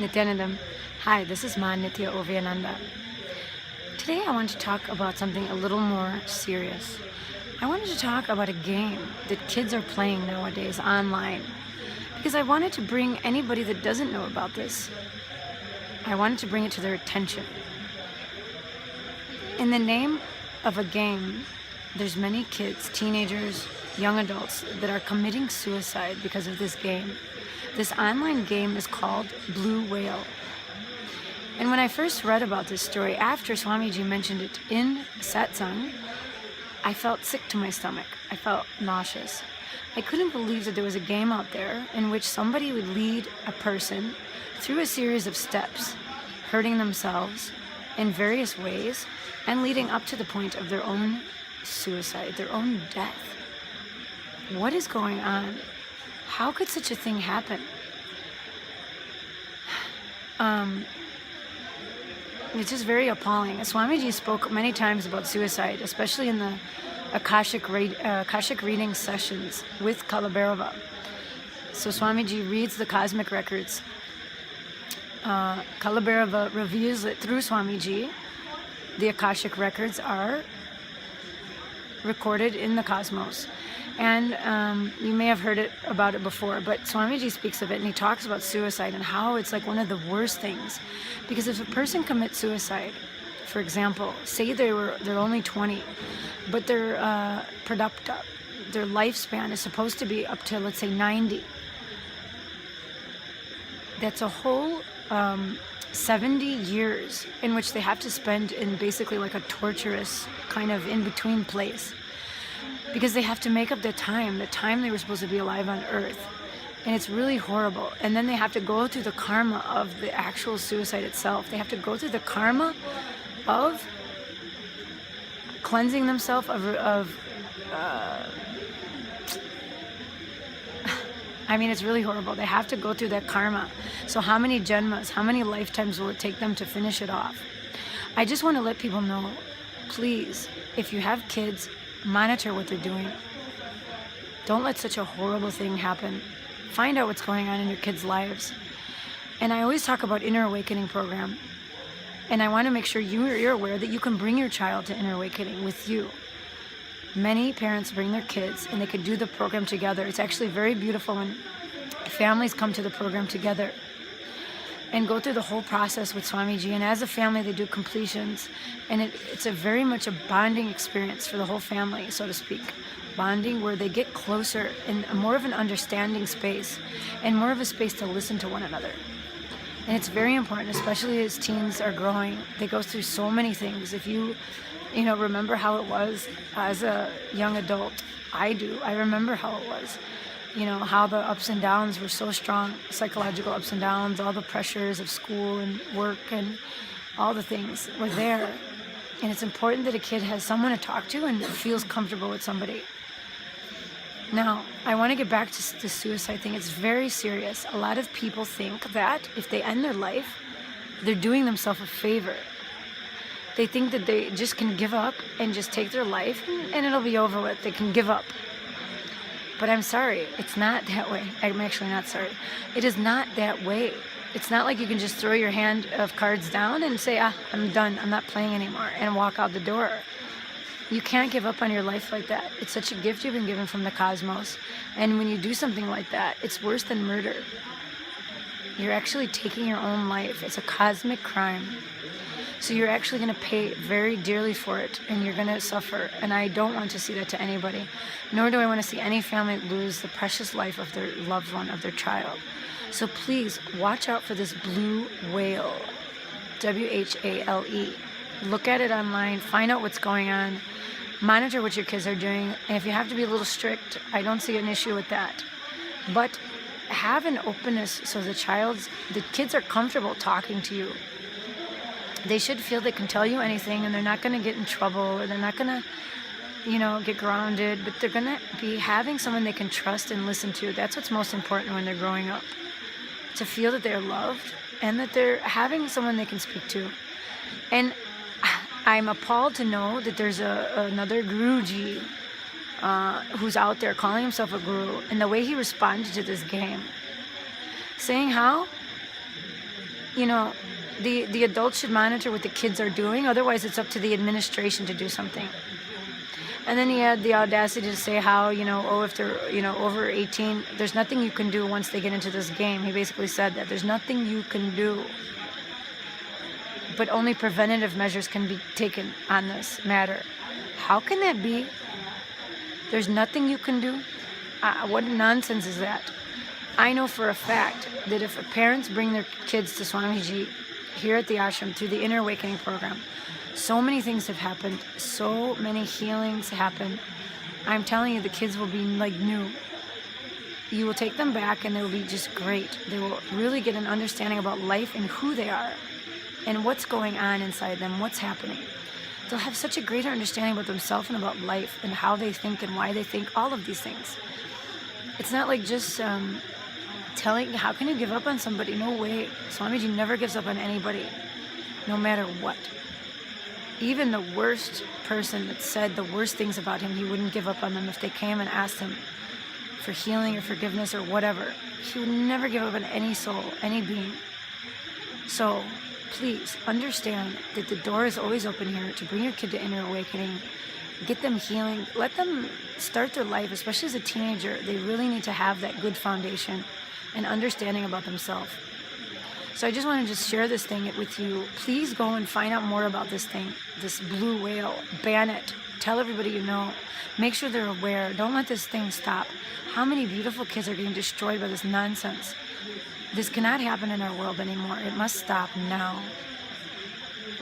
Nithyanandam. Hi, this is Ma Nithya Oviananda. Today I want to talk about something a little more serious. I wanted to talk about a game that kids are playing nowadays online, because I wanted to bring anybody that doesn't know about this, I wanted to bring it to their attention. In the name of a game, there's many kids, teenagers, young adults that are committing suicide because of this game. This online game is called Blue Whale. And when I first read about this story, after Swamiji mentioned it in satsang, I felt sick to my stomach. I felt nauseous. I couldn't believe that there was a game out there in which somebody would lead a person through a series of steps, hurting themselves in various ways and leading up to the point of their own suicide, their own death. What is going on? How could such a thing happen? It's just very appalling. Swamiji spoke many times about suicide, especially in the Akashic reading sessions with Kalabhairava. So Swamiji reads the cosmic records. Kalabhairava reveals that through Swamiji, the Akashic records are recorded in the cosmos. And you may have heard about it before, but Swamiji speaks of it, and he talks about suicide and how it's like one of the worst things. Because if a person commits suicide, for example, say they're only 20, but their lifespan is supposed to be up to, let's say, 90. That's a whole 70 years in which they have to spend in basically like a torturous kind of in-between place. Because they have to make up the time they were supposed to be alive on Earth. And it's really horrible. And then they have to go through the karma of the actual suicide itself. They have to go through the karma of cleansing themselves I mean, it's really horrible. They have to go through that karma. So how many janmas, how many lifetimes will it take them to finish it off? I just want to let people know, please, if you have kids, monitor what they're doing. Don't let such a horrible thing happen. Find out what's going on in your kids' lives. And I always talk about Inner Awakening program. And I want to make sure you're aware that you can bring your child to Inner Awakening with you. Many parents bring their kids and they can do the program together. It's actually very beautiful when families come to the program together and go through the whole process with Swamiji. And as a family, they do completions. And it's a very much a bonding experience for the whole family, so to speak. Bonding where they get closer in more of an understanding space and more of a space to listen to one another. And it's very important, especially as teens are growing. They go through so many things. If you remember how it was as a young adult, I do. I remember how it was. How the ups and downs were so strong, psychological ups and downs, all the pressures of school and work and all the things were there. And it's important that a kid has someone to talk to and feels comfortable with somebody. Now, I want to get back to the suicide thing. It's very serious. A lot of people think that if they end their life, they're doing themselves a favor. They think that they just can give up and just take their life and it'll be over with. They can give up. But I'm sorry, it's not that way. I'm actually not sorry. It is not that way. It's not like you can just throw your hand of cards down and say, I'm done, I'm not playing anymore, and walk out the door. You can't give up on your life like that. It's such a gift you've been given from the cosmos. And when you do something like that, it's worse than murder. You're actually taking your own life. It's a cosmic crime. So you're actually going to pay very dearly for it, and you're going to suffer. And I don't want to see that to anybody, nor do I want to see any family lose the precious life of their loved one, of their child. So please watch out for this Blue Whale, WHALE. Look at it online, find out what's going on, monitor what your kids are doing, and if you have to be a little strict, I don't see an issue with that. But have an openness so the kids are comfortable talking to you. They should feel they can tell you anything, and they're not going to get in trouble, or they're not going to, get grounded, but they're going to be having someone they can trust and listen to. That's what's most important when they're growing up. To feel that they're loved and that they're having someone they can speak to. And I'm appalled to know that there's another Guruji who's out there calling himself a guru, and the way he responded to this game, saying how you know, the adults should monitor what the kids are doing. Otherwise, it's up to the administration to do something. And then he had the audacity to say how, oh, if they're, over 18, there's nothing you can do once they get into this game. He basically said that there's nothing you can do, but only preventative measures can be taken on this matter. How can that be? There's nothing you can do? What nonsense is that? I know for a fact that if parents bring their kids to Swamiji here at the ashram through the Inner Awakening program, so many things have happened. So many healings happen. I'm telling you, the kids will be like new. You will take them back and they will be just great. They will really get an understanding about life and who they are and what's going on inside them, what's happening. They'll have such a greater understanding about themselves and about life and how they think and why they think, all of these things. It's not like just telling, how can you give up on somebody? No way. Swamiji never gives up on anybody, no matter what. Even the worst person that said the worst things about him, he wouldn't give up on them if they came and asked him for healing or forgiveness or whatever. He would never give up on any soul, any being. So please understand that the door is always open here to bring your kid to Inner Awakening, get them healing, let them start their life, especially as a teenager. They really need to have that good foundation and understanding about themselves. So I just want to just share this thing with you. Please go and find out more about this thing, this blue whale. Ban it. Tell everybody you know. Make sure they're aware. Don't let this thing stop. How many beautiful kids are getting destroyed by this nonsense? This cannot happen in our world anymore. It must stop now.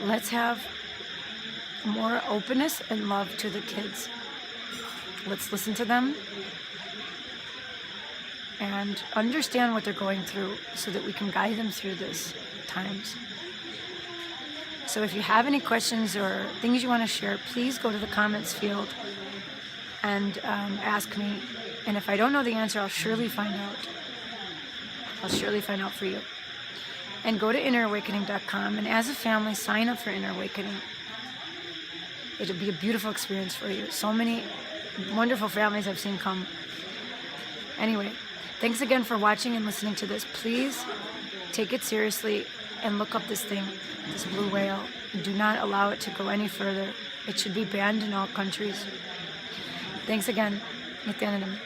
Let's have more openness and love to the kids. Let's listen to them and understand what they're going through so that we can guide them through these times. So if you have any questions or things you want to share, please go to the comments field and ask me. And if I don't know the answer, I'll surely find out. I'll surely find out for you. And go to innerawakening.com, and as a family, sign up for Inner Awakening. It'll be a beautiful experience for you. So many wonderful families I've seen come. Anyway, thanks again for watching and listening to this. Please take it seriously and look up this thing, this blue whale. Do not allow it to go any further. It should be banned in all countries. Thanks again. Nithyananda.